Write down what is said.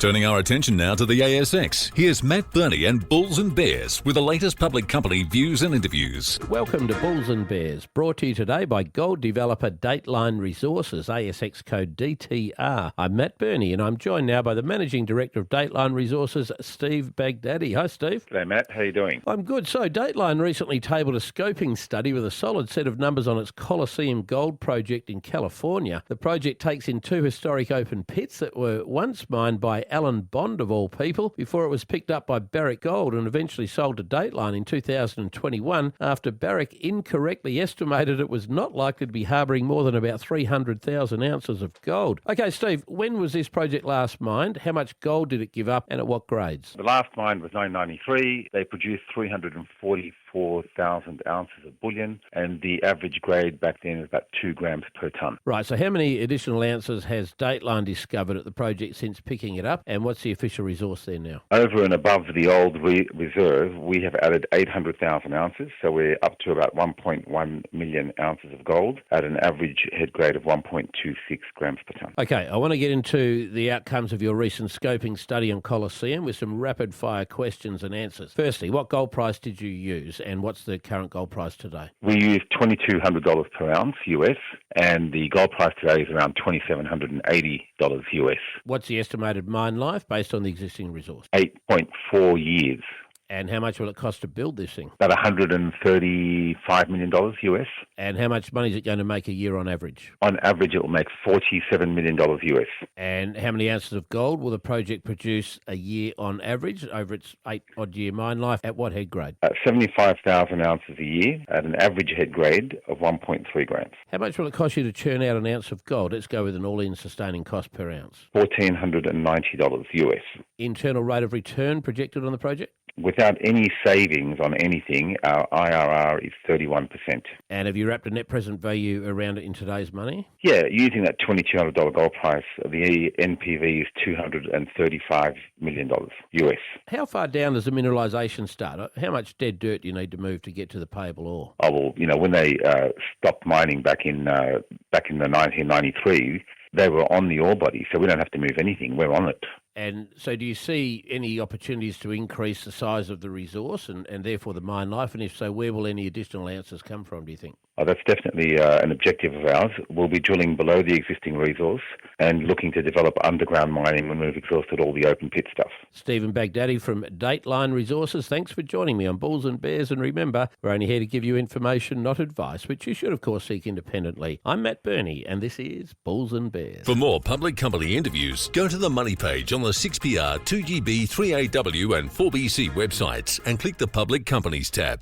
Turning our attention now to the ASX, here's Matt Birney and Bulls and Bears with the latest public company views and interviews. Welcome to Bulls and Bears, brought to you today by gold developer Dateline Resources, ASX code DTR. I'm Matt Birney and I'm joined now by the Managing Director of Dateline Resources, Steve Baghdadi. Hi, Steve. G'day, Matt. How are you doing? I'm good. So, Dateline recently tabled a scoping study with a solid set of numbers on its Colosseum gold project in California. The project takes in two historic open pits that were once mined by Alan Bond, of all people, before it was picked up by Barrick Gold and eventually sold to Dateline in 2021 after Barrick incorrectly estimated it was not likely to be harbouring more than about 300,000 ounces of gold. Okay, Steve, when was this project last mined? How much gold did it give up and at what grades? The last mine was 1993. They produced 344,000 ounces of bullion, and the average grade back then was about 2 grams per tonne. Right, so how many additional ounces has Dateline discovered at the project since picking it up, and what's the official resource there now? Over and above the old reserve, we have added 800,000 ounces, so we're up to about 1.1 million ounces of gold at an average head grade of 1.26 grams per tonne. Okay, I want to get into the outcomes of your recent scoping study on Colosseum with some rapid-fire questions and answers. Firstly, what gold price did you use, and what's the current gold price today? We used $2,200 per ounce US, and the gold price today is around $2,780 US. What's the estimated mine life based on the existing resource? 8.4 years. And how much will it cost to build this thing? About $135 million US. And how much money is it going to make a year on average? On average, it will make $47 million US. And how many ounces of gold will the project produce a year on average over its 8-odd-year mine life? At what head grade? 75,000 ounces a year at an average head grade of 1.3 grams. How much will it cost you to churn out an ounce of gold? Let's go with an all-in sustaining cost per ounce. $1,490 US. Internal rate of return projected on the project? Without any savings on anything, our IRR is 31%. And have you wrapped a net present value around it in today's money? Yeah, using that $2,200 gold price, the NPV is $235 million US. How far down does the mineralisation start? How much dead dirt do you need to move to get to the payable ore? Oh, well, when they stopped mining back in the 1993, they were on the ore body, so we don't have to move anything. We're on it. And so do you see any opportunities to increase the size of the resource and therefore the mine life? And if so, where will any additional ounces come from, do you think? Oh, that's definitely an objective of ours. We'll be drilling below the existing resource and looking to develop underground mining when we've exhausted all the open pit stuff. Stephen Baghdadi from Dateline Resources, thanks for joining me on Bulls and Bears. And remember, we're only here to give you information, not advice, which you should, of course, seek independently. I'm Matt Birney, and this is Bulls and Bears. For more public company interviews, go to the Money page on the 6PR, 2GB, 3AW and 4BC websites and click the Public Companies tab.